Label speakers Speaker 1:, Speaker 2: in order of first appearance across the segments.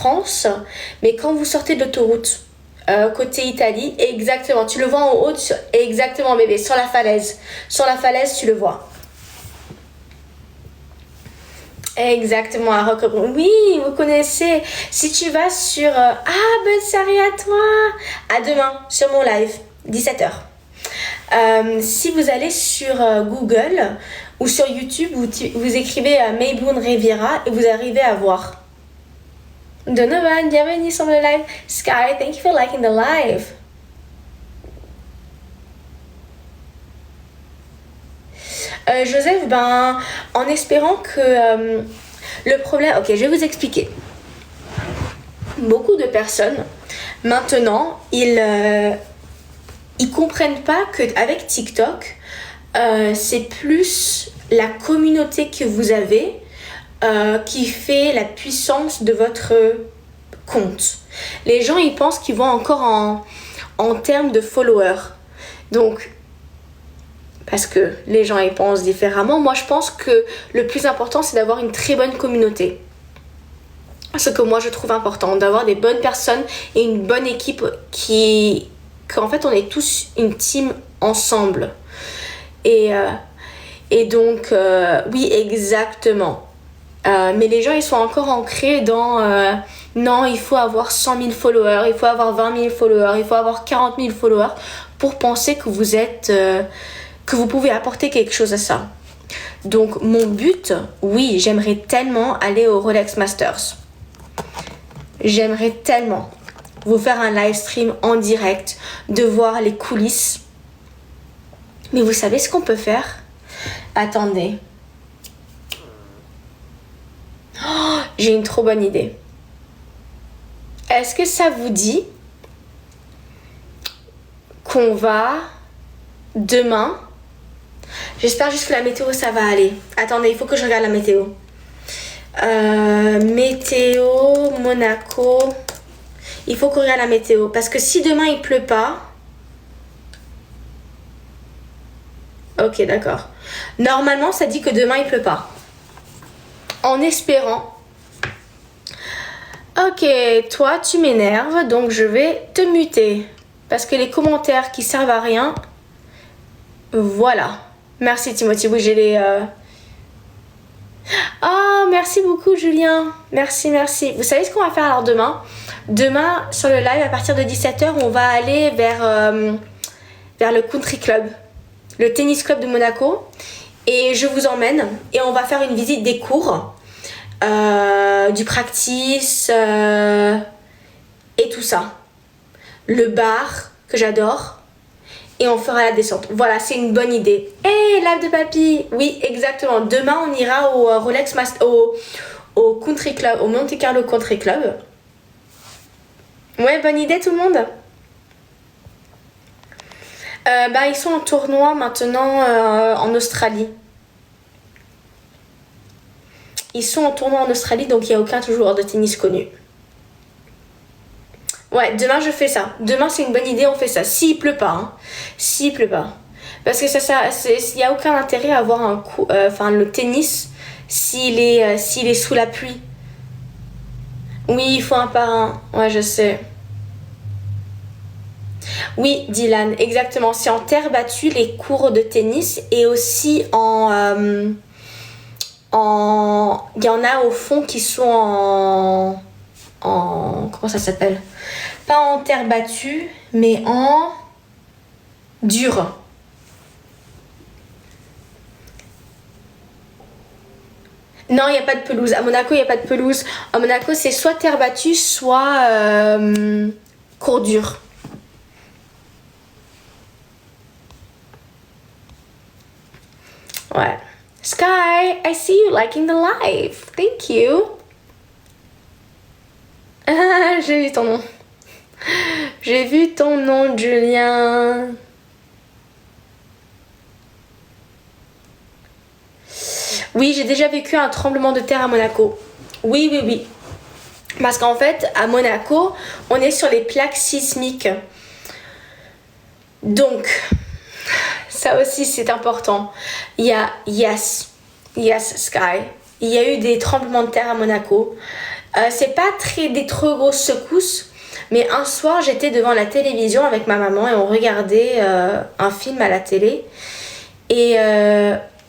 Speaker 1: France, mais quand vous sortez de l'autoroute, côté Italie, exactement, tu le vois en haut, exactement bébé, sur la falaise. Sur la falaise, tu le vois. Exactement, à Roquebrune. Oui, vous connaissez. Si tu vas sur... bonne soirée à toi. À demain, sur mon live, 17h. Si vous allez sur Google ou sur YouTube, vous écrivez Maybourne Riviera et vous arrivez à voir. Donovan, bienvenue sur le live. Sky, thank you for liking the live. Joseph, en espérant que le problème... Ok, je vais vous expliquer. Beaucoup de personnes, maintenant, ils comprennent pas qu'avec TikTok, c'est plus la communauté que vous avez qui fait la puissance de votre compte. Les gens, ils pensent qu'ils vont encore en termes de followers. Donc, parce que les gens, ils pensent différemment. Moi, je pense que le plus important, c'est d'avoir une très bonne communauté. Ce que moi, je trouve important, d'avoir des bonnes personnes et une bonne équipe qu'en fait, on est tous une team ensemble. Et donc, oui, exactement. Mais les gens, ils sont encore ancrés dans non, il faut avoir 100 000 followers, il faut avoir 20 000 followers, il faut avoir 40 000 followers pour penser que vous êtes... que vous pouvez apporter quelque chose à ça. Donc, mon but, oui, j'aimerais tellement aller au Rolex Masters. J'aimerais tellement vous faire un live stream en direct, de voir les coulisses. Mais vous savez ce qu'on peut faire? Attendez. Oh, j'ai une trop bonne idée. Est-ce que ça vous dit qu'on va demain... J'espère juste que la météo, ça va aller. Attendez, il faut que je regarde la météo. Météo, Monaco. Il faut qu'on regarde la météo. Parce que si demain, il pleut pas... Ok, d'accord. Normalement, ça dit que demain, il pleut pas. En espérant. Ok, toi, tu m'énerves. Donc, je vais te muter. Parce que les commentaires qui servent à rien... Voilà. Merci Timothy. Oui, j'ai les... Oh, merci beaucoup Julien. Merci. Vous savez ce qu'on va faire alors demain? Demain, sur le live, à partir de 17h, on va aller vers le country club. Le tennis club de Monaco. Et je vous emmène. Et on va faire une visite des cours. Du practice. Et tout ça. Le bar, que j'adore. Et on fera la descente. Voilà, c'est une bonne idée. Hey, live de papy. Oui, exactement. Demain, on ira au Rolex Master, au Country Club, au Monte Carlo Country Club. Ouais, bonne idée tout le monde. Ils sont en tournoi maintenant en Australie. Ils sont en tournoi en Australie, donc il n'y a aucun joueur de tennis connu. Ouais, demain je fais ça. Demain c'est une bonne idée, on fait ça. S'il pleut pas, hein. S'il pleut pas. Parce que il n'y a aucun intérêt à avoir le tennis s'il est sous la pluie. Oui, il faut un parrain. Ouais, je sais. Oui, Dylan, exactement. C'est en terre battue les cours de tennis et aussi il y en a au fond qui sont comment ça s'appelle? Pas en terre battue, mais en dur. Non, il n'y a pas de pelouse. À Monaco, il n'y a pas de pelouse. À Monaco, c'est soit terre battue, soit court dur. Ouais. Sky, I see you liking the live. Thank you. Ah, j'ai vu ton nom. J'ai vu ton nom, Julien. Oui, j'ai déjà vécu un tremblement de terre à Monaco. Oui. Parce qu'en fait, à Monaco, on est sur les plaques sismiques. Donc, ça aussi, c'est important. Il y a... Yes, Sky. Il y a eu des tremblements de terre à Monaco. C'est pas des trop grosses secousses, mais un soir j'étais devant la télévision avec ma maman et on regardait un film à la télé. Et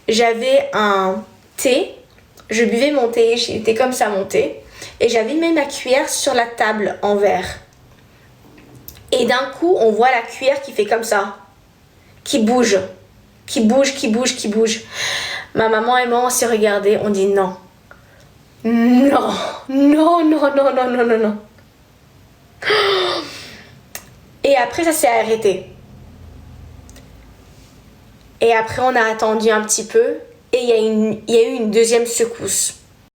Speaker 1: j'avais un thé, je buvais mon thé, j'étais comme ça mon thé. Et j'avais mis ma cuillère sur la table en verre. Et d'un coup, on voit la cuillère qui fait comme ça, qui bouge, qui bouge, qui bouge, qui bouge. Ma maman et moi, on s'est regardés, on dit non. Non, non, non, non, non, non, non, non. Et après, ça s'est arrêté. Et après, on a attendu un petit peu et il y a eu une deuxième secousse.